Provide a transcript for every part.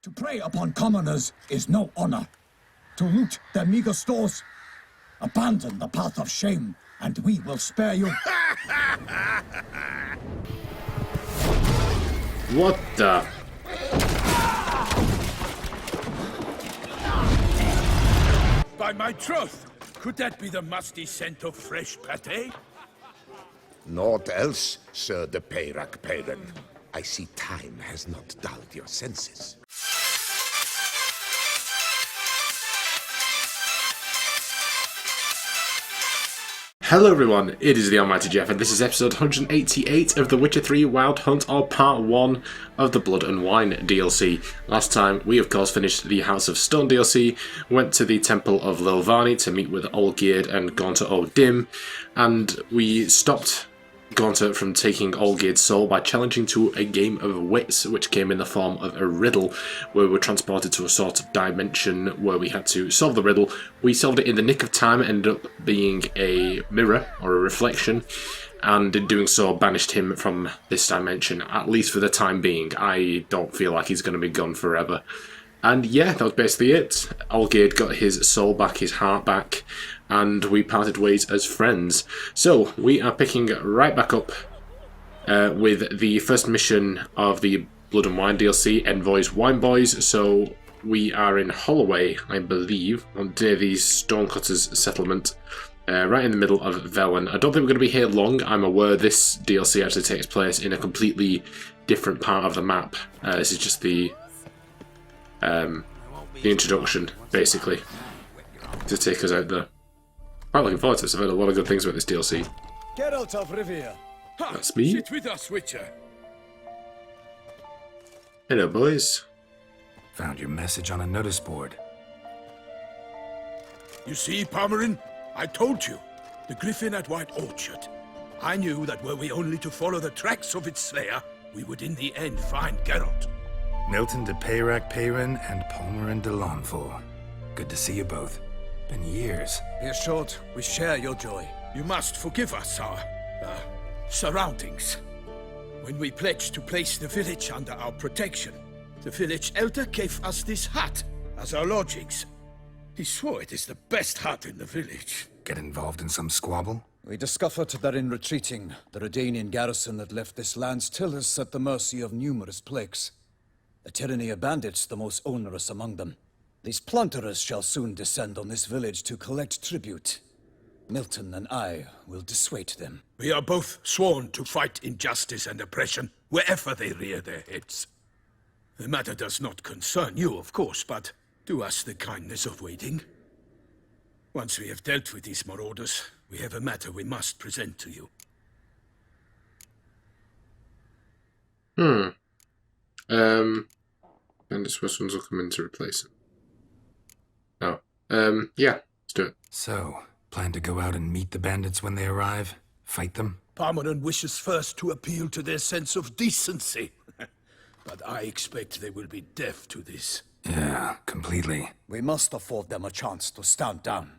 To prey upon commoners is no honor. To loot their meager stores, abandon the path of shame, and we will spare you. What the? By my troth, could that be the musty scent of fresh pâté? Naught else, Sir de Peyrac Peyran. I see time has not dulled your senses. Hello everyone, it is the Almighty Jeff, and this is episode 188 of The Witcher 3 Wild Hunt, or part 1 of the Blood and Wine DLC. Last time, we of course finished the House of Stone DLC, went to the Temple of Lilvani to meet with Olgierd and Gaunter O'Dim, and we stopped Gaunter from taking Olgierd's soul by challenging to a game of wits, which came in the form of a riddle, where we were transported to a sort of dimension where we had to solve the riddle. We solved it in the nick of time. It ended up being a mirror or a reflection, and in doing so banished him from this dimension, at least for the time being. I don't feel like he's going to be gone forever. And yeah, that was basically it. Olgierd got his soul back, his heart back, and we parted ways as friends. So, we are picking right back up with the first mission of the Blood and Wine DLC, Envoy's Wine Boys. So, we are in Holloway, I believe, on Davy's Stonecutters settlement, right in the middle of Velen. I don't think we're going to be here long. I'm aware this DLC actually takes place in a completely different part of the map. This is just the introduction, basically, to take us out there. Quite looking forward to this. I've heard a lot of good things about this DLC. Geralt of Rivia. That's me. Sit with us, Witcher. Hello, boys. Found your message on a notice board. You see, Palmerin, I told you. The griffin at White Orchard. I knew that were we only to follow the tracks of its slayer, we would in the end find Geralt. Milton de Peyrac Peyran and Palmerin de Launfal. Good to see you both. Been years. Be assured, we share your joy. You must forgive us our surroundings. When we pledged to place the village under our protection, the village elder gave us this hut as our lodgings. He swore it is the best hut in the village. Get involved in some squabble? We discovered that in retreating, the Redanian garrison that left this land still is at the mercy of numerous plagues. The tyranny of bandits the most onerous among them. These plunderers shall soon descend on this village to collect tribute. Milton and I will dissuade them. We are both sworn to fight injustice and oppression wherever they rear their heads. The matter does not concern you, of course, but do us the kindness of waiting. Once we have dealt with these marauders, we have a matter we must present to you. Bandits ones will come in to replace him. Oh. Yeah, let's do it. So, plan to go out and meet the bandits when they arrive? Fight them? Palmerin wishes first to appeal to their sense of decency. But I expect they will be deaf to this. Yeah, completely. We must afford them a chance to stand down.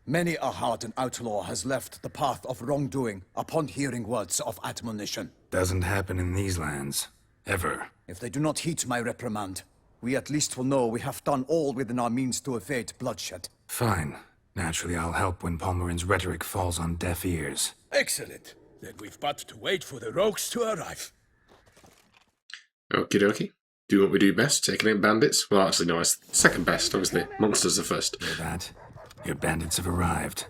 Many a hardened outlaw has left the path of wrongdoing upon hearing words of admonition. Doesn't happen in these lands. Ever. If they do not heed my reprimand, we at least will know we have done all within our means to evade bloodshed. Fine. Naturally, I'll help when Palmerin's rhetoric falls on deaf ears. Excellent. Then we've but to wait for the rogues to arrive. Okie dokie. Do what we do best, taking in bandits. Well, actually, no, it's second best, obviously. Monsters are first. Hear that? Your bandits have arrived.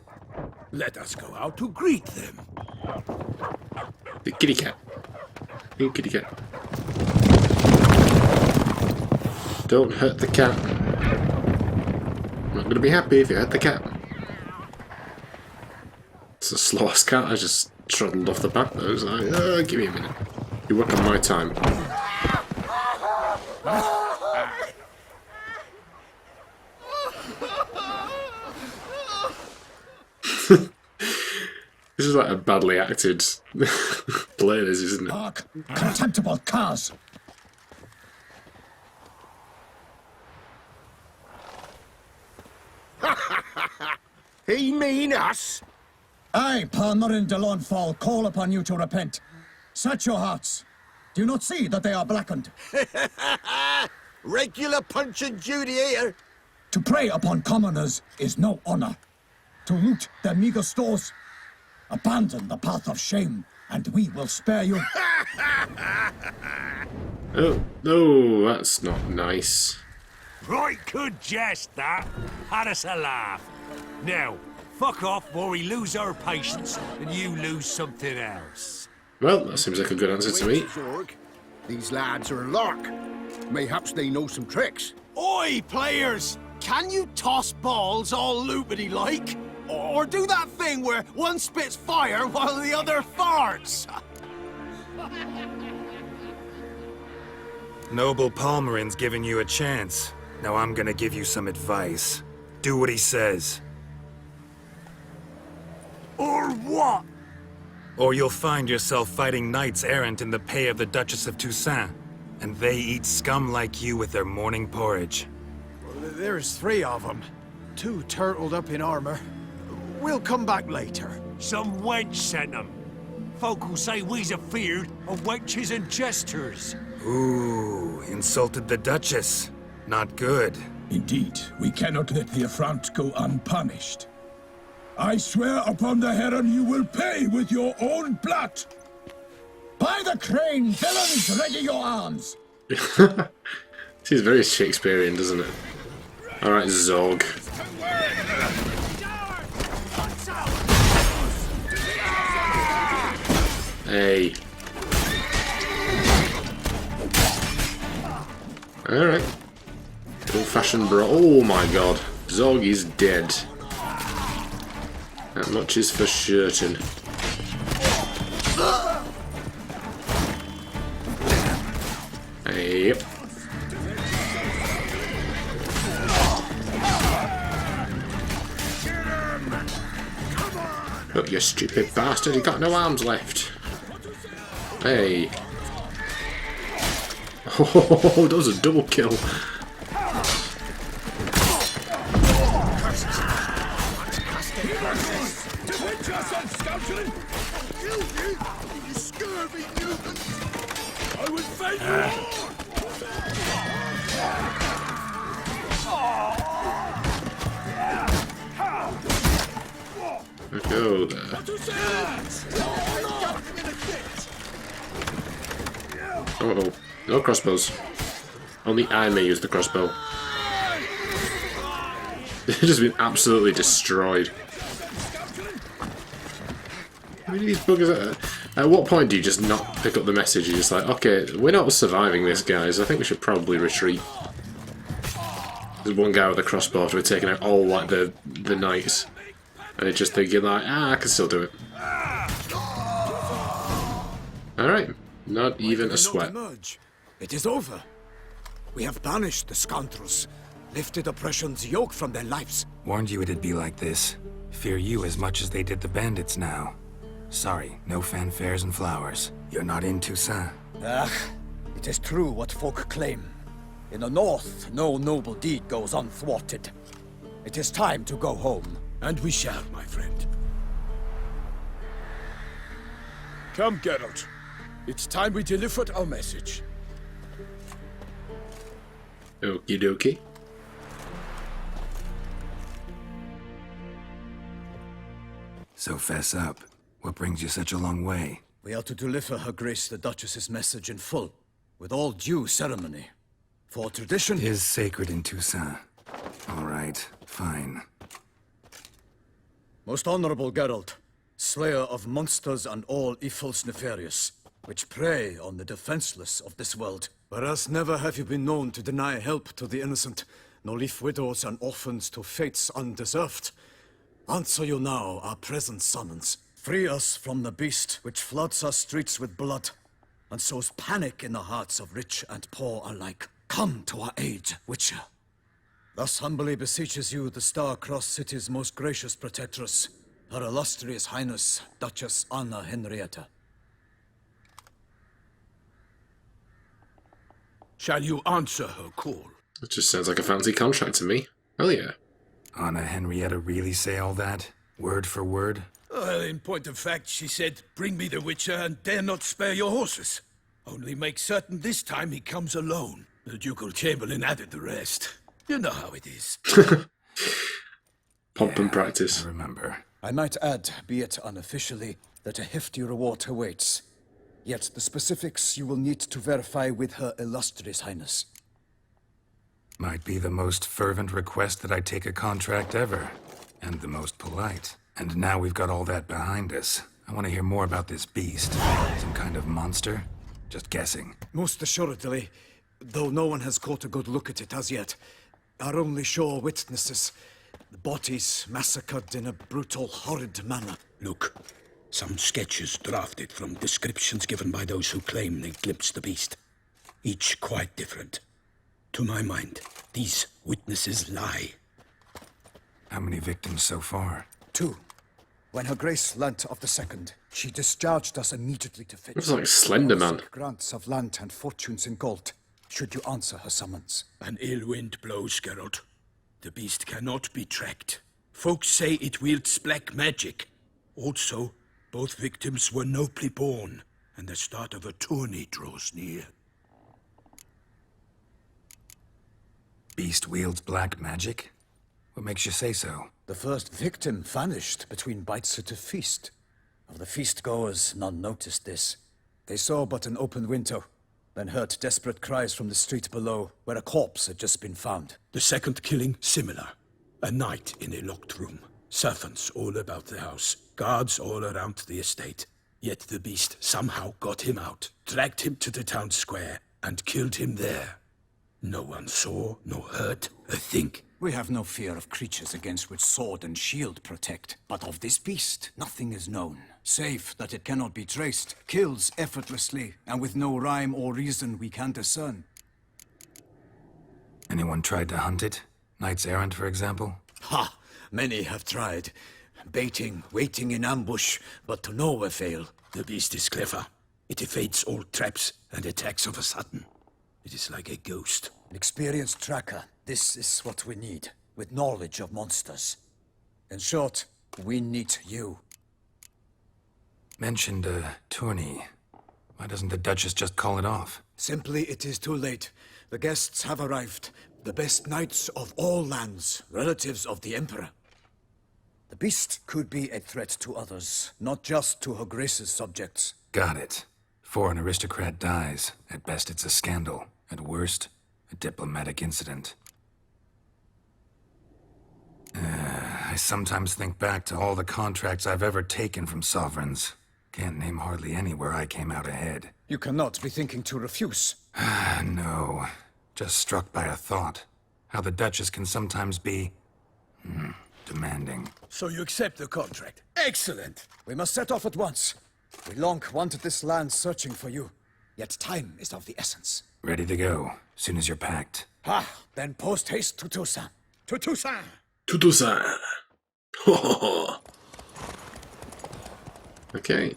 Let us go out to greet them. The kitty cat. Hey, kitty cat. Don't hurt the cat. I'm not going to be happy if you hurt the cat. It's the slowest cat. I just trundled off the back. I was like, give me a minute. You work on my time. This is like a badly acted play, this, isn't it? Dark, contemptible curs! He mean us? I, Palmerin de Launfal, call upon you to repent. Set your hearts. Do you not see that they are blackened? Regular punch and Judy here. To prey upon commoners is no honor. To loot their meager stores, abandon the path of shame, and we will spare you. Oh, no, that's not nice. Right good jest, that. Had us a laugh. Now, fuck off or we lose our patience and you lose something else. Well, that seems like a good answer to me. Zorg. These lads are lark. Mayhaps they know some tricks. Oi, players! Can you toss balls all loopity-like? Or do that thing where one spits fire while the other farts? Noble Palmerin's giving you a chance. Now I'm gonna give you some advice. Do what he says. Or what? Or you'll find yourself fighting knights errant in the pay of the Duchess of Toussaint. And they eat scum like you with their morning porridge. There's 3 of them. 2 turtled up in armor. We'll come back later. Some wench sent them. Folk will say we's afeard of wenches and jesters. Ooh, insulted the Duchess. Not good. Indeed, we cannot let the affront go unpunished. I swear upon the heron you will pay with your own blood. By the crane, villains, ready your arms. Seems very Shakespearean, doesn't it? Alright, Zorg. Hey. Alright. Old-fashioned bro. Oh my god. Zorg is dead. That much is for certain. Yep. Look, you stupid bastard, he got no arms left. Hey. Oh, that was a double kill. Go there. Uh-oh. No crossbows. Only I may use the crossbow. They've just been absolutely destroyed. Where do these buggers at what point do you just not pick up the message? You're just like, okay, we're not surviving this, guys. I think we should probably retreat. There's one guy with a crossbow after we're taking out all like the knights. And it's just thinking like, I can still do it. Alright, not even a sweat. It is over. We have banished the scoundrels, lifted oppression's yoke from their lives. Warned you it'd be like this. Fear you as much as they did the bandits now. Sorry, no fanfares and flowers. You're not in Toussaint. It is true what folk claim. In the north, no noble deed goes unthwarted. It is time to go home. And we shall, my friend. Come, Geralt. It's time we delivered our message. Okie dokie. So fess up. What brings you such a long way? We are to deliver Her Grace the Duchess's message in full, with all due ceremony. For tradition Is sacred in Toussaint. All right, fine. Most honorable Geralt, slayer of monsters and all evils nefarious, which prey on the defenseless of this world. Whereas never have you been known to deny help to the innocent, nor leave widows and orphans to fates undeserved. Answer you now our present summons. Free us from the beast which floods our streets with blood, and sows panic in the hearts of rich and poor alike. Come to our aid, Witcher. Thus humbly beseeches you the star-crossed city's most gracious protectress, Her illustrious Highness, Duchess Anna Henrietta. Shall you answer her call? It just sounds like a fancy contract to me. Hell yeah. Anna Henrietta really say all that? Word for word? Well, in point of fact, she said, bring me the Witcher and dare not spare your horses. Only make certain this time he comes alone. The ducal chamberlain added the rest. You know how it is. Pomp and practice. I remember. I might add, be it unofficially, that a hefty reward awaits. Yet the specifics you will need to verify with Her Illustrious Highness. Might be the most fervent request that I take a contract ever. And the most polite. And now we've got all that behind us. I want to hear more about this beast. Some kind of monster? Just guessing. Most assuredly, though no one has caught a good look at it as yet. Our only sure witnesses. The bodies massacred in a brutal, horrid manner. Look, some sketches drafted from descriptions given by those who claim they glimpsed the beast. Each quite different. To my mind, these witnesses lie. How many victims so far? 2. When Her Grace learnt of the second, she discharged us immediately to fetch. Looks like Slender Man. Grants of land and fortunes in gold, should you answer her summons. An ill wind blows, Geralt. The beast cannot be tracked. Folks say it wields black magic. Also, both victims were nobly born, and the start of a tourney draws near. Beast wields black magic? What makes you say so? The first victim vanished between bites at a feast. Of the feast-goers, none noticed this. They saw but an open window, then heard desperate cries from the street below, where a corpse had just been found. The second killing, similar. A night in a locked room. Servants all about the house. Guards all around the estate. Yet the beast somehow got him out, dragged him to the town square, and killed him there. No one saw, nor heard a thing. We have no fear of creatures against which sword and shield protect. But of this beast, nothing is known. Save that it cannot be traced, kills effortlessly, and with no rhyme or reason we can discern. Anyone tried to hunt it? Knights errant, for example? Ha! Many have tried. Baiting, waiting in ambush, but to no avail. The beast is clever. It evades all traps and attacks of a sudden. It is like a ghost. An experienced tracker. This is what we need, with knowledge of monsters. In short, we need you. Mentioned a tourney. Why doesn't the Duchess just call it off? Simply, it is too late. The guests have arrived. The best knights of all lands, relatives of the Emperor. The beast could be a threat to others, not just to Her Grace's subjects. Got it. Before an aristocrat dies, at best it's a scandal. At worst, a diplomatic incident. I sometimes think back to all the contracts I've ever taken from sovereigns. Can't name hardly any where I came out ahead. You cannot be thinking to refuse. No. Just struck by a thought. How the Duchess can sometimes be... demanding. So you accept the contract. Excellent! We must set off at once. We long wanted this land searching for you. Yet time is of the essence. Ready to go, soon as you're packed. Then post haste to Toussaint. To Toussaint! To Toussaint. Okay.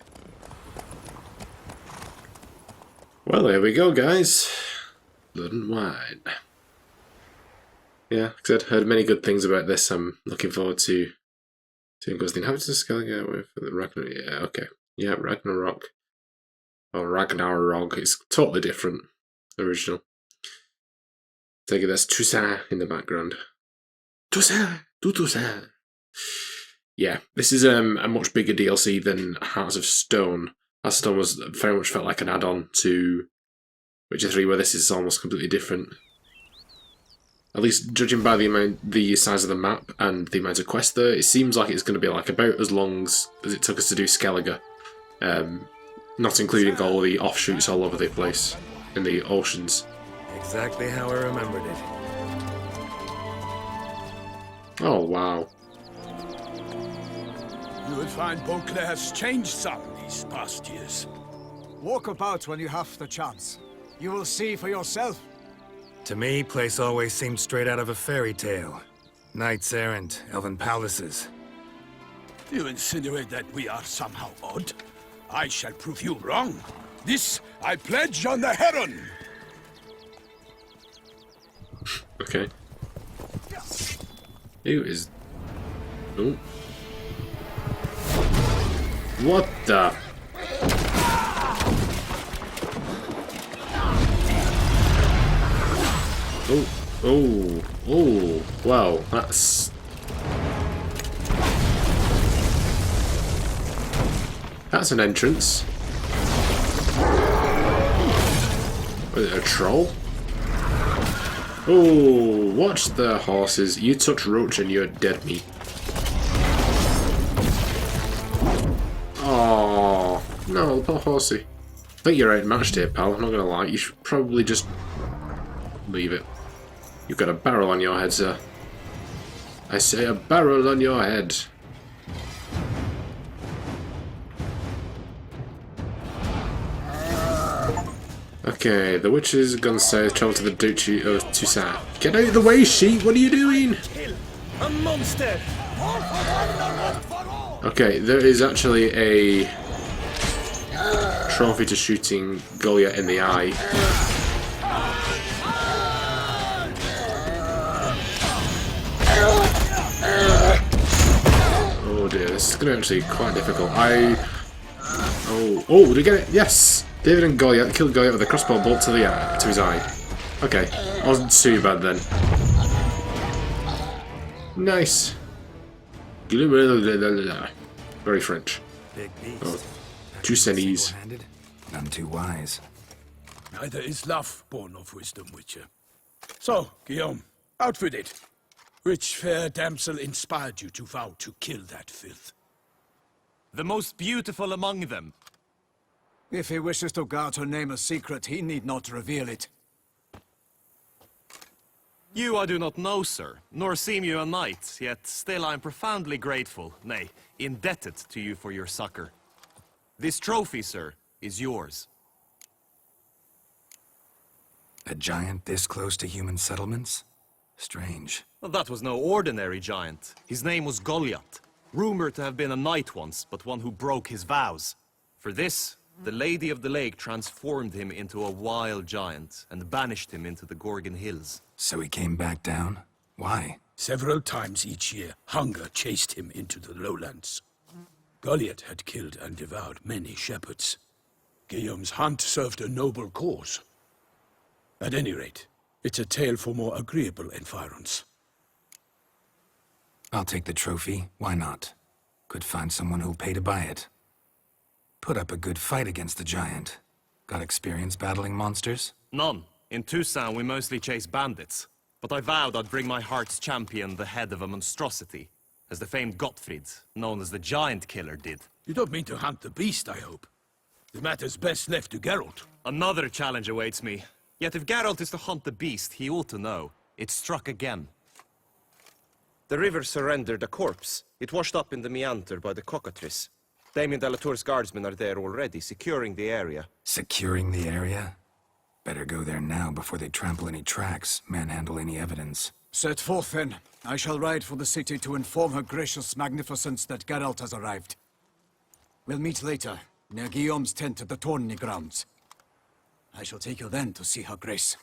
Well, there we go, guys. Blood and wine. Yeah, like I said, heard many good things about this. I'm looking forward to seeing goes the inhabitants of Skellige with the Ragnarok. Yeah, okay. Yeah, Ragnarok. Or Ragnarok. It's totally different. Original. Take it, there's Toussaint in the background. Toussaint! To Toussaint! Yeah, this is a much bigger DLC than Hearts of Stone. Hearts of Stone was very much felt like an add-on to Witcher 3, where this is almost completely different. At least judging by the size of the map and the amount of quests there, it seems like it's going to be like about as long as it took us to do Skellige. Not including all the offshoots all over the place in the oceans. Exactly how I remembered it. Oh, wow. You will find Beauclair's changed some these past years. Walk about when you have the chance. You will see for yourself. To me, place always seemed straight out of a fairy tale. Knights errant, elven palaces. You insinuate that we are somehow odd? I shall prove you wrong. This I pledge on the Heron! Okay. Who is... Oh. What the... Oh, well, that's an entrance. Was it a troll? Oh, watch the horses. You touch Roach and you're dead meat. Oh, no, poor horsey. I think you're outmatched here, pal. I'm not gonna lie. You should probably just leave it. You've got a barrel on your head, sir. I say a barrel on your head. Okay, the witch's gone south, travel to the Duchy of Toussaint. Get out of the way, sheep! What are you doing? Kill a monster! Okay, there is actually a trophy to shooting Goliath in the eye. Oh dear, this is going to actually be quite difficult. Oh, did we get it? Yes! David and Goliath killed Goliath with a crossbow bolt to his eye. Okay, wasn't too bad then. Nice. Very French. Big beast. Oh, Toussaintese. None too wise. Neither is love born of wisdom, Witcher. So, Guillaume, outfitted. Which fair damsel inspired you to vow to kill that filth? The most beautiful among them. If he wishes to guard her name a secret, he need not reveal it. You I do not know, sir, nor seem you a knight, yet still I am profoundly grateful, nay, indebted to you for your succor. This trophy, sir, is yours. A giant this close to human settlements? Strange. Well, that was no ordinary giant. His name was Goliath, rumored to have been a knight once, but one who broke his vows. For this, the Lady of the Lake transformed him into a wild giant and banished him into the Gorgon Hills. So he came back down? Why? Several times each year, hunger chased him into the lowlands. Goliath had killed and devoured many shepherds. Guillaume's hunt served a noble cause. At any rate, it's a tale for more agreeable environs. I'll take the trophy. Why not? Could find someone who'll pay to buy it. Put up a good fight against the giant. Got experience battling monsters? None. In Toussaint, we mostly chase bandits. But I vowed I'd bring my heart's champion the head of a monstrosity, as the famed Gottfried, known as the Giant Killer, did. You don't mean to hunt the beast, I hope. The matter's best left to Geralt. Another challenge awaits me. Yet if Geralt is to hunt the beast, he ought to know. It struck again. The river surrendered a corpse. It washed up in the meander by the cockatrice. Damien de la Tour's guardsmen are there already, securing the area. Securing the area? Better go there now before they trample any tracks, manhandle any evidence. Set forth then. I shall ride for the city to inform her gracious magnificence that Geralt has arrived. We'll meet later, near Guillaume's tent at the Tourney grounds. I shall take you then to see her grace.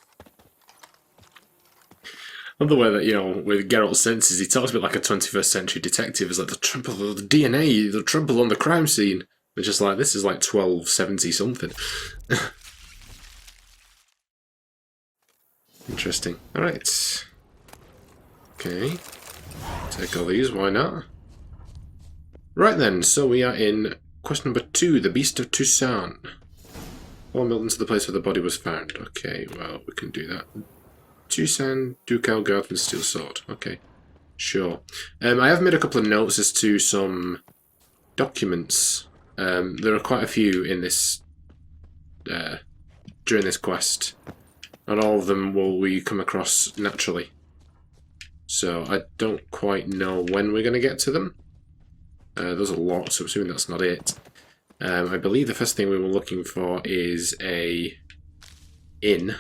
Love the way that, you know, with Geralt's senses, he talks a bit like a 21st century detective. It's like, they'll trample on the DNA, they'll trample on the crime scene. It's just like, this is like 1270 something. Interesting. Alright. Okay. Take all these, why not? Right then, so we are in quest number 2, the Beast of Toussaint. All built into the place where the body was found. Okay, well, we can do that. Toussaint, Ducal Guard and Steel Sword. Okay, sure. I have made a couple of notes as to some documents. There are quite a few in this during this quest. Not all of them will we come across naturally. So I don't quite know when we're going to get to them. There's a lot, so I'm assuming that's not it. I believe the first thing we were looking for is a inn.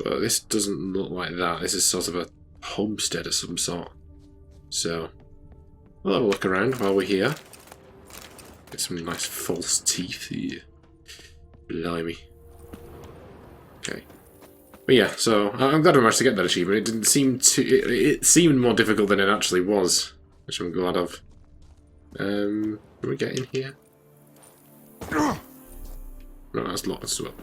But this doesn't look like that. This is sort of a homestead of some sort. So we'll have a look around while we're here. Get some nice false teeth here. Blimey. Okay. But yeah, so I'm glad we managed to get that achievement. It didn't seem to... It seemed more difficult than it actually was, which I'm glad of. Can we get in here? No, that's locked as well.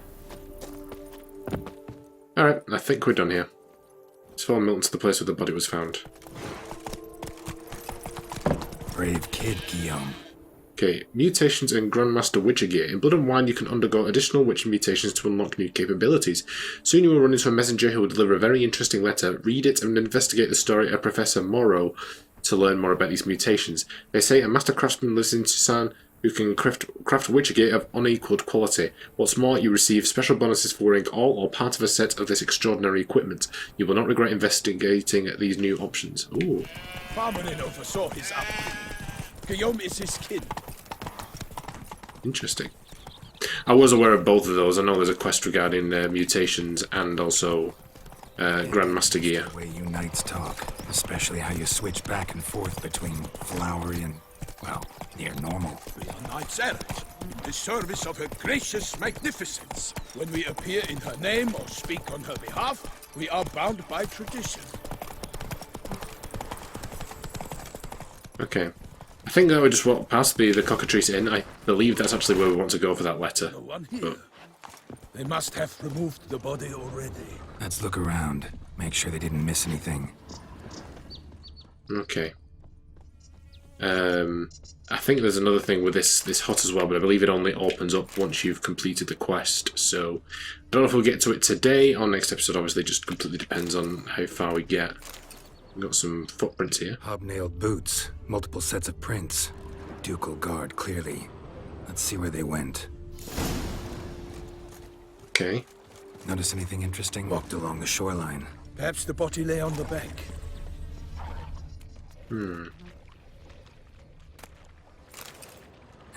Alright, I think we're done here. Let's follow Milton to the place where the body was found. Brave kid, Guillaume. Okay, mutations in Grandmaster Witcher gear. In Blood and Wine, you can undergo additional Witcher mutations to unlock new capabilities. Soon you will run into a messenger who will deliver a very interesting letter. Read it and investigate the story of Professor Moreau to learn more about these mutations. They say a master craftsman lives in Toussaint who can craft Witcher gear of unequalled quality. What's more, you receive special bonuses for wearing all or part of a set of this extraordinary equipment. You will not regret investigating these new options. Ooh. Farmerin oversaw his upbringing. Guillaume is his kin. Interesting. I was aware of both of those. I know there's a quest regarding mutations and also Grandmaster gear. The way you knights talk, especially how you switch back and forth between flowery and, well, near normal. We are knights errant, in the service of her gracious magnificence. When we appear in her name or speak on her behalf, we are bound by tradition. Okay. I think that we just walk past the cockatrice inn. I believe that's actually where we want to go for that letter. No one here. They must have removed the body already. Let's look around. Make sure they didn't miss anything. Okay. I think there's another thing with this hut as well, but I believe it only opens up once you've completed the quest. So I don't know if we'll get to it today or next episode. Obviously, just completely depends on how far we get. We've got some footprints here. Hobnailed boots, multiple sets of prints. Ducal guard, clearly. Let's see where they went. Okay. Notice anything interesting? Walked along the shoreline. Perhaps the body lay on the bank.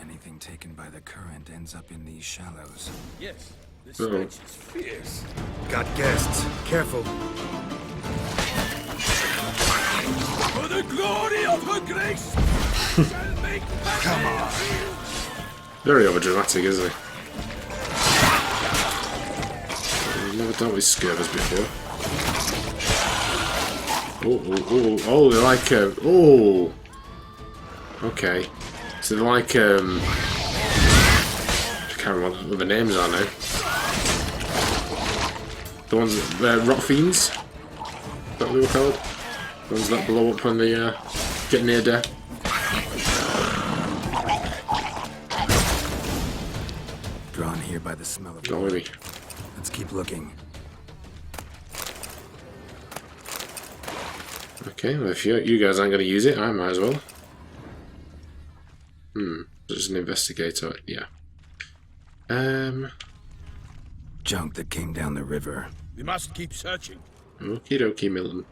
Anything taken by the current ends up in these shallows. Yes, the stench is fierce. Got guests. Careful. For the glory of her grace, shall make Come on. Very overdramatic, isn't it? I've never dealt with scurvers before. Oh, they're like, oh! Okay. So they're like, I can't remember what the names are now. The ones that, rock fiends? Is that what they were called? The ones that blow up when they get near death. Drawn here by the smell of Oh, maybe. Let's keep looking. Okay, well if you guys aren't going to use it, I might as well. Just an investigator, yeah. Junk that came down the river. We must keep searching. Okie dokie, Milton.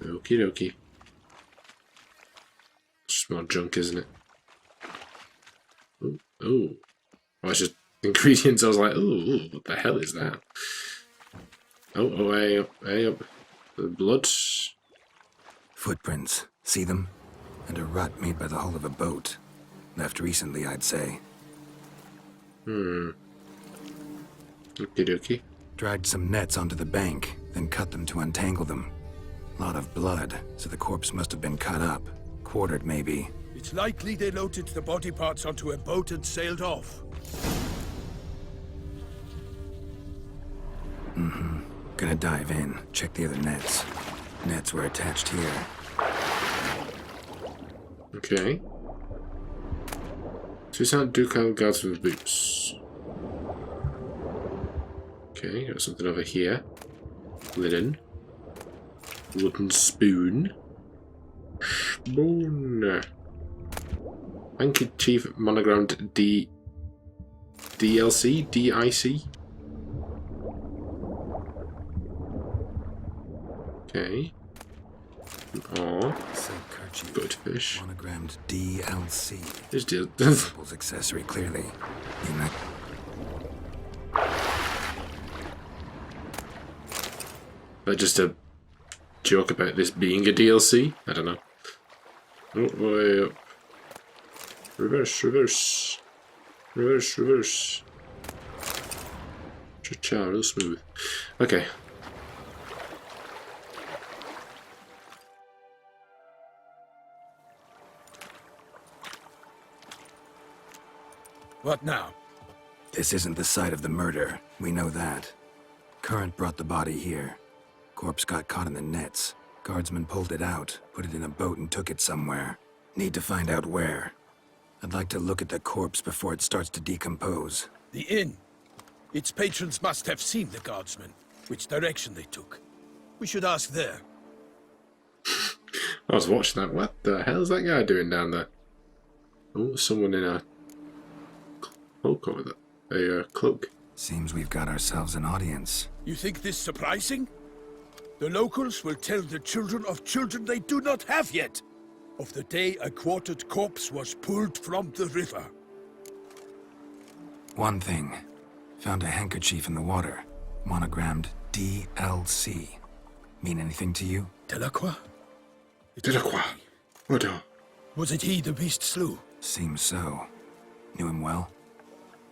Okie dokie. Just more junk, isn't it? Ooh, ooh. Oh, it's just ingredients. I was like, ooh, what the hell is that? Oh, way up, way up. The blood. Footprints. See them? And a rut made by the hull of a boat. Left recently, I'd say. Okie dokie. Dragged some nets onto the bank, then cut them to untangle them. Lot of blood, so the corpse must have been cut up. Quartered, maybe. It's likely they loaded the body parts onto a boat and sailed off. Gonna dive in, check the other nets. Nets were attached here. Okay. Toussaint Ducal Guardsman's boots. Okay, got something over here. Linen. Wooden spoon. Spoon. Handkerchief monogrammed DLC? DIC? Okay. Oh. Good fish. Monogrammed DLC. This deal. Symbol's accessory, clearly. You might... But just a joke about this being a DLC? I don't know. Oh, way up. Reverse, reverse. Reverse, reverse. Cha-cha, real smooth. Okay. What now? This isn't the site of the murder. We know that. Current brought the body here. Corpse got caught in the nets. Guardsmen pulled it out, put it in a boat and took it somewhere. Need to find out where. I'd like to look at the corpse before it starts to decompose. The inn. Its patrons must have seen the guardsmen, which direction they took. We should ask there. I was watching that. What the hell is that guy doing down there? Oh, someone in a cloak over there. A cloak. Seems we've got ourselves an audience. You think this surprising? The locals will tell the children of children they do not have yet, of the day a quartered corpse was pulled from the river. One thing. Found a handkerchief in the water. Monogrammed DLC. Mean anything to you? Delacroix? Delacroix. What? Was it he the beast slew? Seems so. Knew him well?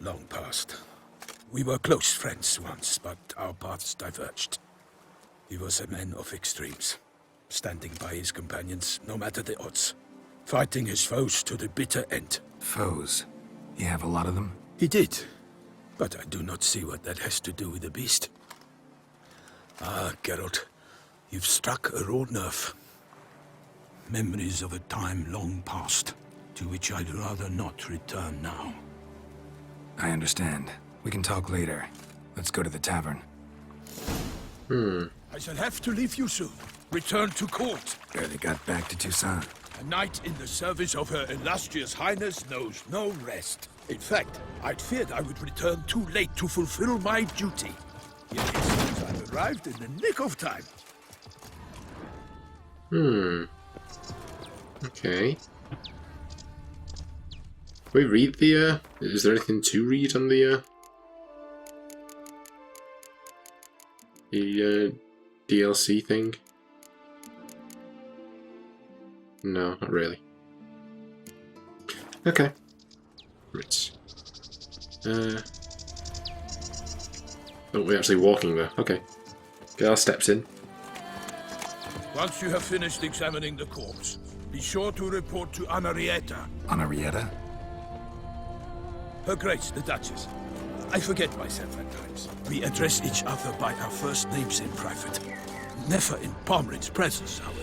Long past. We were close friends once, but our paths diverged. He was a man of extremes, standing by his companions, no matter the odds. Fighting his foes to the bitter end. Foes? You have a lot of them? He did, but I do not see what that has to do with the beast. Ah, Geralt, you've struck a raw nerve. Memories of a time long past, to which I'd rather not return now. I understand. We can talk later. Let's go to the tavern. I shall have to leave you soon. Return to court. Barely got back to Toussaint. A knight in the service of Her Illustrious Highness knows no rest. In fact, I'd feared I would return too late to fulfill my duty. Yet it seems I've arrived in the nick of time. Okay. We read the, is there anything to read on the DLC thing? No, not really. Okay. Right. Oh, we're actually walking there. Okay. Get our steps in. Once you have finished examining the corpse, be sure to report to Henrietta. Henrietta? Her Grace, the Duchess. I forget myself at times. We address each other by our first names in private. Never in Pomrin's presence, however.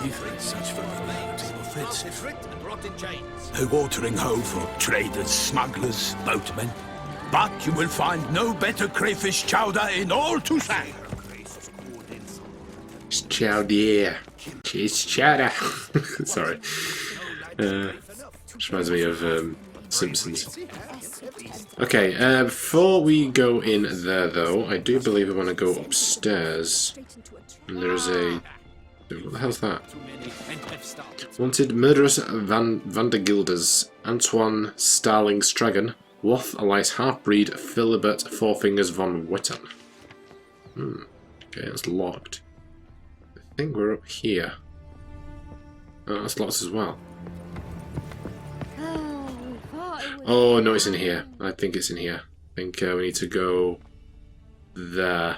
Even in such familiarity offensive. A watering hole for traders, smugglers, boatmen. But you will find no better crayfish chowder in all Toussaint. It's chowder. It's chowder. Sorry. Which reminds me of Simpsons. Okay, before we go in there though, I do believe we want to go upstairs. And there's a... what the hell's that? Wanted murderous Vandergilders, Antoine Starling Stragan, Woth alias half-breed Philibert Fourfingers von Witten. Okay, that's locked. I think we're up here. Oh, that's locked as well. Oh, no, it's in here. I think it's in here. I think we need to go there.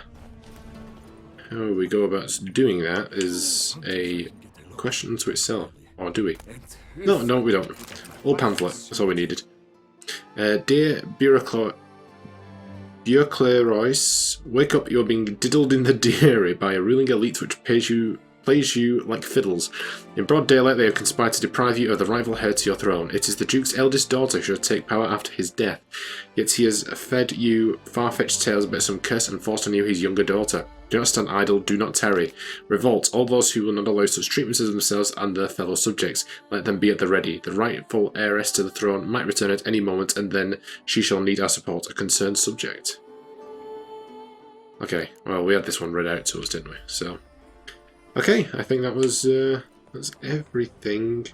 How we go about doing that is a question to itself. Or do we? No, we don't. Old pamphlet. That's all we needed. Dear Bureclerois, wake up, you're being diddled in the dairy by a ruling elite which plays you like fiddles. In broad daylight they have conspired to deprive you of the rightful heir to your throne. It is the Duke's eldest daughter who should take power after his death. Yet he has fed you far-fetched tales about some curse and forced on you his younger daughter. Do not stand idle, do not tarry. Revolt, all those who will not allow such treatments of themselves and their fellow subjects. Let them be at the ready. The rightful heiress to the throne might return at any moment, and then she shall need our support, a concerned subject. Okay, well, we had this one read out to us, didn't we? So... okay, I think that was that's everything.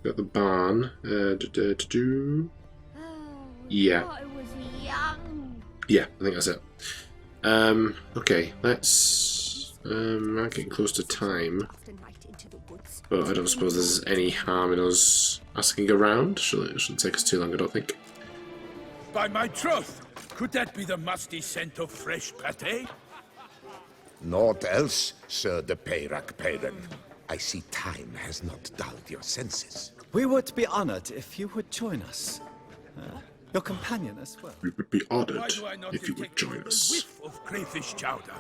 Got the barn. Yeah. Yeah, I think that's it. Okay, let's I'm getting close to time. But I don't suppose there's any harm in us asking around. It shouldn't take us too long, I don't think. By my troth, could that be the musty scent of fresh pâté? Naught else, Sir de Peyrac Peyran. I see time has not dulled your senses. We would be honored if you would join us. Your companion as well. We would be Why honoured do I not if you would detect join even a us. whiff of crayfish chowder?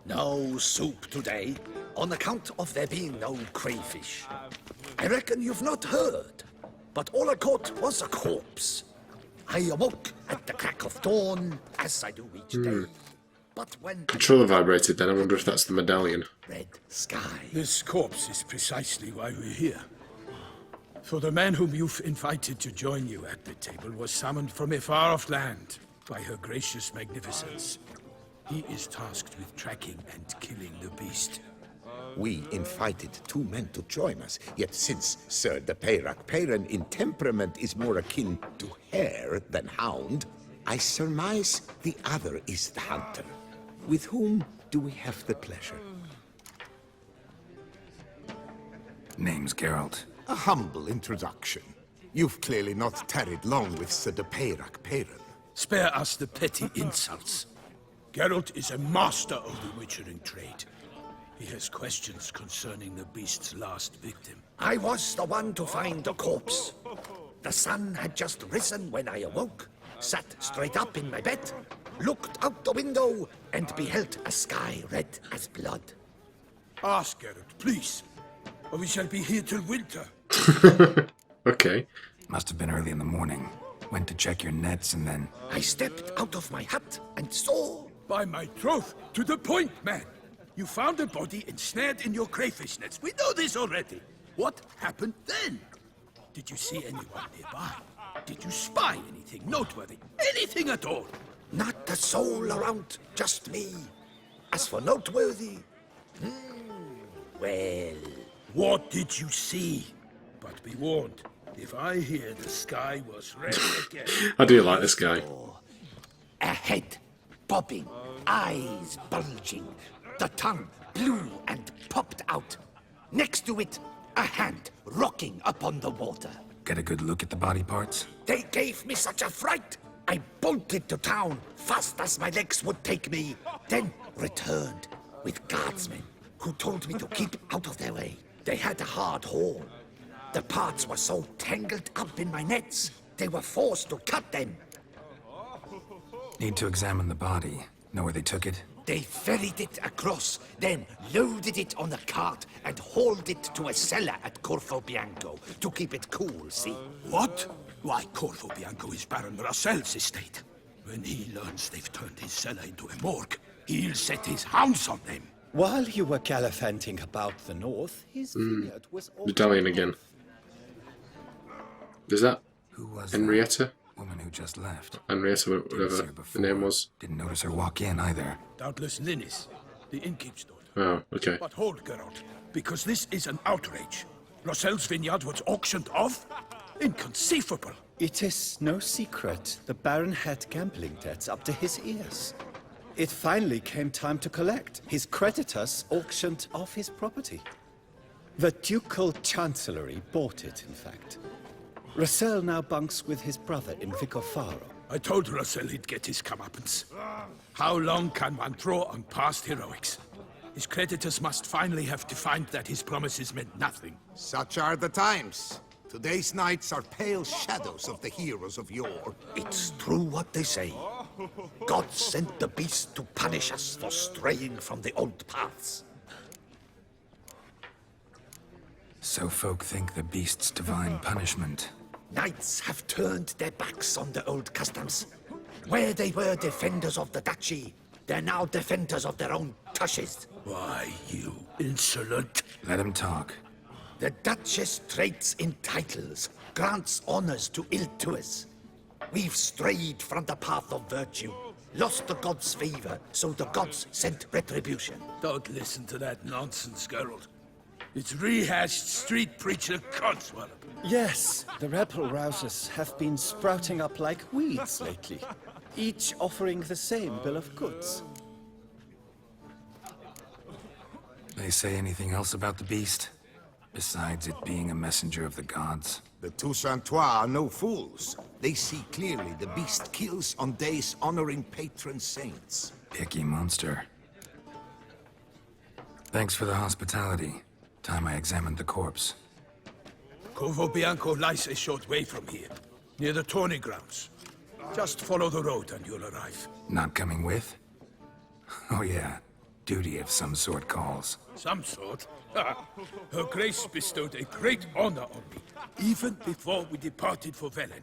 No soup today, on account of there being no crayfish. I reckon you've not heard, but all I caught was a corpse. I awoke at the crack of dawn, as I do each day. But when Controller vibrated then, I wonder if that's the medallion. red sky. This corpse is precisely why we're here. For the man whom you've invited to join you at the table was summoned from a far-off land by her gracious magnificence. He is tasked with tracking and killing the beast. We invited 2 men to join us, yet since Sir de Peyrac Peyren in temperament is more akin to hare than hound, I surmise the other is the hunter. With whom do we have the pleasure? Name's Geralt. A humble introduction. You've clearly not tarried long with Sir de Peyrac Peyren. Spare us the petty insults. Geralt is a master of the witchering trade. He has questions concerning the beast's last victim. I was the one to find the corpse. The sun had just risen when I awoke, sat straight up in my bed, looked out the window, and beheld a sky red as blood. Ask Geralt, please, or we shall be here till winter. Okay. Must have been early in the morning. Went to check your nets and then... I stepped out of my hut and saw... By my troth, to the point, man. You found a body ensnared in your crayfish nets. We know this already. What happened then? Did you see anyone nearby? Did you spy anything noteworthy? Anything at all? Not a soul around, just me. As for noteworthy... well... What did you see? But be warned, if I hear the sky was red again... I do like this guy. A head bobbing, eyes bulging, the tongue blue and popped out. Next to it, a hand rocking upon the water. Get a good look at the body parts? They gave me such a fright. I bolted to town fast as my legs would take me, then returned with guardsmen who told me to keep out of their way. They had a hard haul. The parts were so tangled up in my nets, they were forced to cut them. Need to examine the body. Know where they took it? They ferried it across, then loaded it on a cart and hauled it to a cellar at Corvo Bianco to keep it cool, see? What? Why, Corvo Bianco is Baron Russell's estate. When he learns they've turned his cellar into a morgue, he'll set his hounds on them. While you were gallivanting about the north, his vineyard was Medallion again. Is that Who was Henrietta? that woman who just left? Henrietta, whatever the name was. Didn't notice her walk in either. Doubtless Linnis, the innkeep's daughter. Oh, okay. But hold, Geralt, because this is an outrage. Russell's vineyard was auctioned off? Inconceivable. It is no secret the Baron had gambling debts up to his ears. It finally came time to collect. His creditors auctioned off his property. The Ducal Chancellery bought it, in fact. Russell now bunks with his brother in Vicofaro. I told Russell he'd get his comeuppance. How long can one draw on past heroics? His creditors must finally have defined that his promises meant nothing. Such are the times. Today's knights are pale shadows of the heroes of yore. It's true what they say. God sent the beast to punish us for straying from the old paths. So folk think the beast's divine punishment. Knights have turned their backs on the old customs. Where they were defenders of the duchy, they're now defenders of their own tushes. Why, you insolent... Let him talk. The Duchess trades in titles, grants honors to ill-doers. We've strayed from the path of virtue, lost the gods' favor, so the gods sent retribution. Don't listen to that nonsense, Geralt. It's rehashed street preacher codswallop. Yes, the rebel rousers have been sprouting up like weeds lately, each offering the same bill of goods. They say anything else about the beast? Besides it being a messenger of the gods? The Toussaint are no fools. They see clearly the beast kills on days honoring patron saints. Picky monster. Thanks for the hospitality. Time I examined the corpse. Corvo Bianco lies a short way from here, near the tourney grounds. Just follow the road and you'll arrive. Not coming with? Oh yeah, duty of some sort calls. Some sort. Her Grace bestowed a great honor on me, even before we departed for Velen.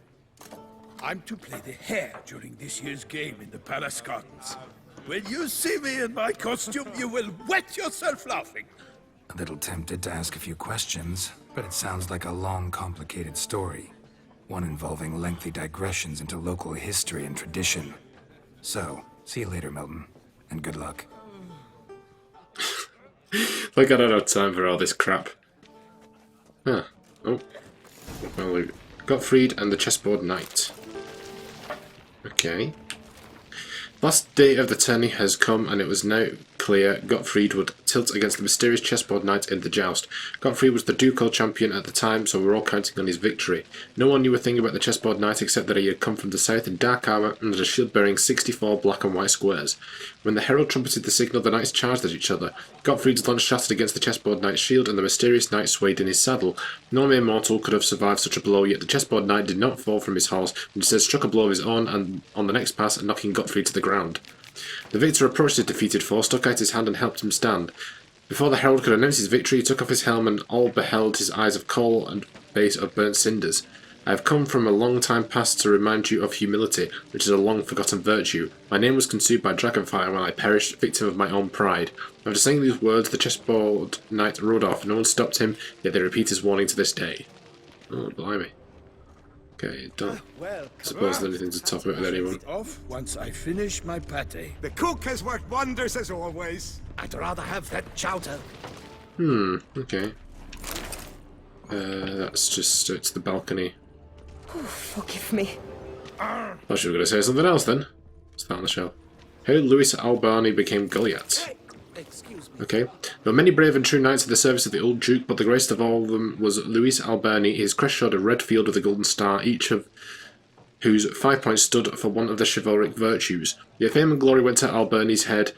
I'm to play the hare during this year's game in the Palace Gardens. When you see me in my costume, you will wet yourself laughing. A little tempted to ask a few questions, but it sounds like a long, complicated story. One involving lengthy digressions into local history and tradition. So, see you later, Milton, and good luck. Like I don't have time for all this crap. Huh. Oh. Well, Gottfried and the Chessboard Knight. Okay. Last day of the tourney has come, and it was now clear Gottfried would tilt against the mysterious chessboard knight in the joust. Gottfried was the ducal champion at the time, so we were all counting on his victory. No one knew a thing about the chessboard knight except that he had come from the south in dark armour and had a shield bearing 64 black and white squares. When the herald trumpeted the signal, the knights charged at each other. Gottfried's lance shattered against the chessboard knight's shield, and the mysterious knight swayed in his saddle. No mere mortal could have survived such a blow, yet the chessboard knight did not fall from his horse, but instead struck a blow of his own and on the next pass, knocking Gottfried to the ground. The victor approached his defeated foe, stuck out his hand and helped him stand. Before the herald could announce his victory, he took off his helm and all beheld his eyes of coal and face of burnt cinders. I have come from a long time past to remind you of humility, which is a long-forgotten virtue. My name was consumed by dragonfire when I perished, victim of my own pride. After saying these words, the chessboard knight rode off. No one stopped him, yet they repeat his warning to this day. Oh, blimey. Okay, don't suppose there's anything to talk about with anyone. Off once I finish my pate. The cook has worked wonders as always. I'd rather have that chowder. Okay. That's just, it's the balcony. Oh, forgive me. I thought you were going to say something else then. What's that on the shelf? How Louis Albani became Goliath. Okay. There were many brave and true knights at the service of the old Duke, but the greatest of all of them was Louis Albani. His crest showed a red field with a golden star, each of whose 5 points stood for one of the chivalric virtues. Yet fame and glory went to Albani's head.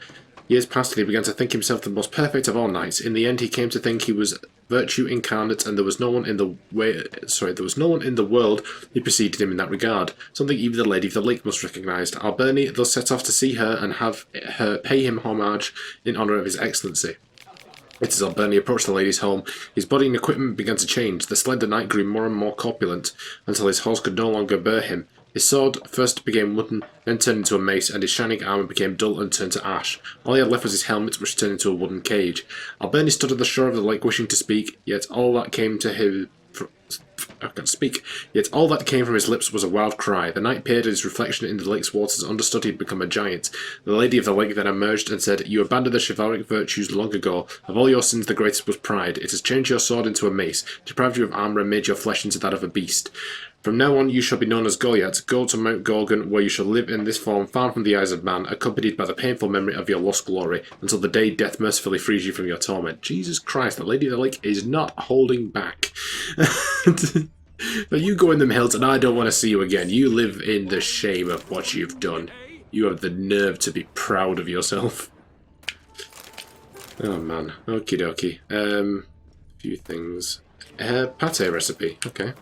Years passed and he began to think himself the most perfect of all knights. In the end, he came to think he was virtue incarnate, and there was no one in the world who preceded him in that regard. Something even the Lady of the Lake must recognise. Albani thus set off to see her and have her pay him homage in honour of his excellency. As Albani approached the lady's home, his body and equipment began to change. The slender knight grew more and more corpulent, until his horse could no longer bear him. His sword first became wooden, then turned into a mace, and his shining armour became dull and turned to ash. All he had left was his helmet, which turned into a wooden cage. Albani stood at the shore of the lake wishing to speak, yet all that came to him... Yet all that came from his lips was a wild cry. The knight peered at his reflection in the lake's waters and understood he had become a giant. The Lady of the Lake then emerged and said, "You abandoned the chivalric virtues long ago. Of all your sins the greatest was pride. It has changed your sword into a mace, deprived you of armour and made your flesh into that of a beast. From now on you shall be known as Goliath. Go to Mount Gorgon, where you shall live in this form far from the eyes of man, accompanied by the painful memory of your lost glory, until the day death mercifully frees you from your torment." Jesus Christ, the Lady of the Lake is not holding back. But you go in them hills and I don't want to see you again. You live in the shame of what you've done. You have the nerve to be proud of yourself. Oh man, okie dokie. Few things. Pate recipe, okay.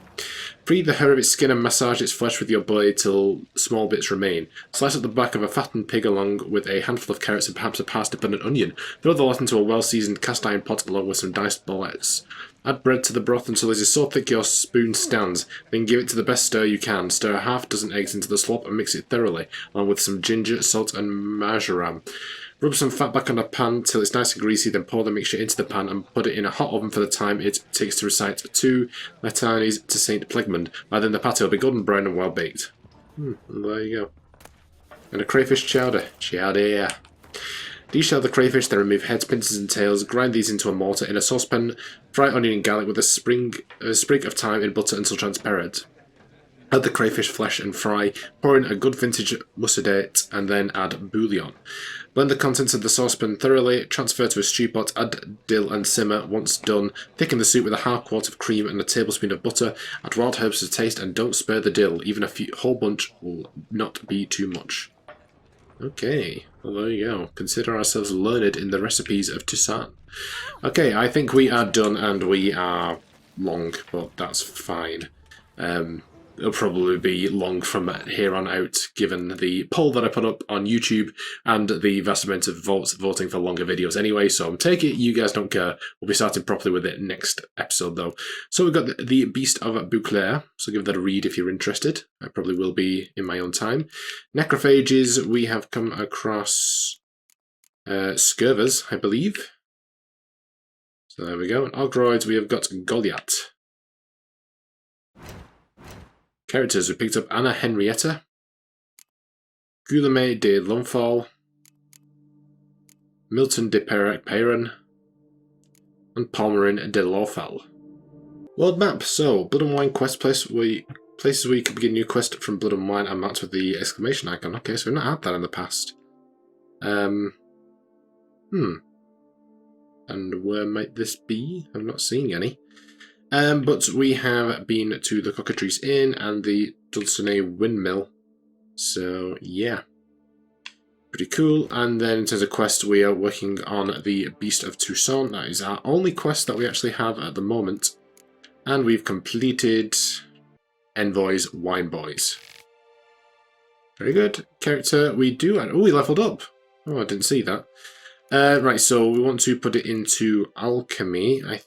Free the hair of its skin and massage its flesh with your blade till small bits remain. Slice up the back of a fattened pig along with a handful of carrots and perhaps a parsnip and an onion. Throw the lot into a well-seasoned cast iron pot along with some diced bullets. Add bread to the broth until it is so thick your spoon stands. Then give it to the best stir you can. Stir a half dozen eggs into the slop and mix it thoroughly, along with some ginger, salt and marjoram. Rub some fat back on a pan till it's nice and greasy, then pour the mixture into the pan and put it in a hot oven for the time it takes to recite 2 litanies to Saint Plegmund. By then the pate will be golden brown and well baked. There you go. And a crayfish chowder. Chowder. Deshell the crayfish, then remove heads, pincers and tails, grind these into a mortar. In a saucepan, fry onion and garlic with a sprig of thyme in butter until transparent. Add the crayfish flesh and fry, pour in a good vintage mustardate and then add bouillon. Blend the contents of the saucepan thoroughly, transfer to a stew pot, add dill and simmer. Once done, thicken the soup with a half quart of cream and a tablespoon of butter. Add wild herbs to taste and don't spare the dill. Even a whole bunch will not be too much. Okay, well there you go. Consider ourselves learned in the recipes of Toussaint. Okay, I think we are done and we are long, but that's fine. it'll probably be long from here on out, given the poll that I put up on YouTube and the vast amount of votes voting for longer videos anyway, so I'm taking it you guys don't care. We'll be starting properly with it next episode though. So we've got the Beast of Beauclair, so give that a read if you're interested. I probably will be in my own time. Necrophages, we have come across Scurvers, I believe. So there we go. And Ogroids, we have got Goliath. Characters, we picked up Anna Henrietta, Guillaume de Lumfall, Milton de Peyran, and Palmerin de Lawfell. World map, so Blood and Wine quest places where you can begin new quest from Blood and Wine and maps with the exclamation icon. Okay, so we've not had that in the past. And where might this be? I'm not seeing any. But we have been to the Cockatrice Inn and the Dulcinea Windmill. So, yeah. Pretty cool. And then in terms of quest, we are working on the Beast of Toussaint. That is our only quest that we actually have at the moment. And we've completed Envoy's Wine Boys. Very good. Character, we do... Oh, we leveled up. Oh, I didn't see that. Right, so we want to put it into Alchemy, I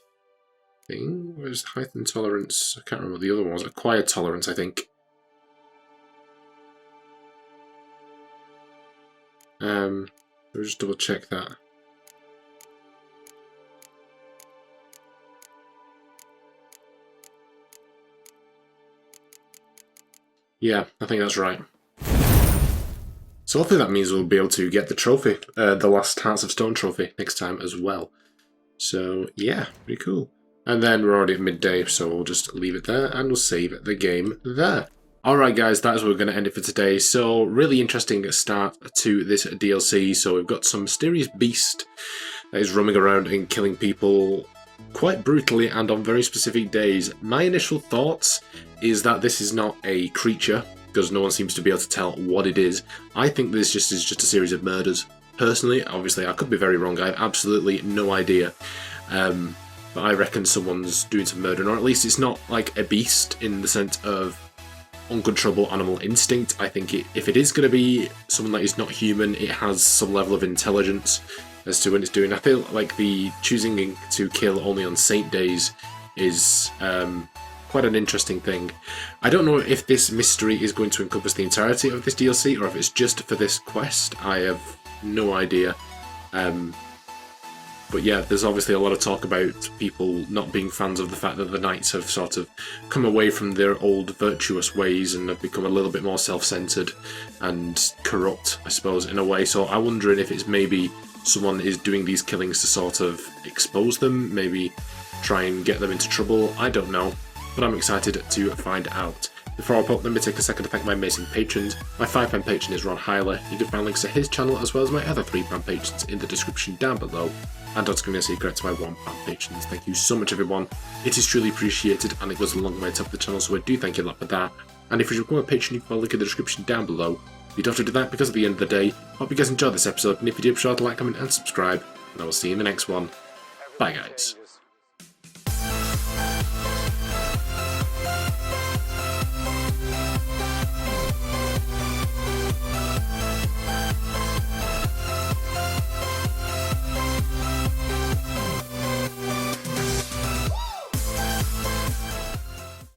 think. Where's Height and Tolerance? I can't remember what the other one was. Acquired Tolerance, I think. We'll just double check that. Yeah, I think that's right. So hopefully that means we'll be able to get the trophy, the last Hearts of Stone trophy next time as well. So yeah, pretty cool. And then we're already at midday, so we'll just leave it there and we'll save the game there. Alright guys, that is where we're going to end it for today. So really interesting start to this DLC. So we've got some mysterious beast that is roaming around and killing people quite brutally and on very specific days. My initial thoughts is that this is not a creature, because no one seems to be able to tell what it is. I think this is just a series of murders. Personally, obviously, I could be very wrong. I have absolutely no idea. But I reckon someone's doing some murdering, or at least it's not like a beast in the sense of uncontrollable animal instinct. I think if it is going to be someone that is not human, it has some level of intelligence as to what it's doing. I feel like the choosing to kill only on saint days is quite an interesting thing. I don't know if this mystery is going to encompass the entirety of this DLC or if it's just for this quest. I have no idea. But yeah, there's obviously a lot of talk about people not being fans of the fact that the knights have sort of come away from their old virtuous ways and have become a little bit more self-centered and corrupt, I suppose, in a way. So I'm wondering if it's maybe someone is doing these killings to sort of expose them, maybe try and get them into trouble. I don't know, but I'm excited to find out. Before I pop, let me take a second to thank my amazing patrons. My £5 patron is Ron Hyler. You can find links to his channel as well as my other £3 patrons in the description down below. And don't give me a secret to my £1 patrons. Thank you so much, everyone. It is truly appreciated and it goes a long way to help the channel, so I do thank you a lot for that. And if you become a patron, you can find a link in the description down below. You don't have to do that because at the end of the day, I hope you guys enjoyed this episode, and if you do, be sure to like, comment and subscribe, and I will see you in the next one. Bye guys.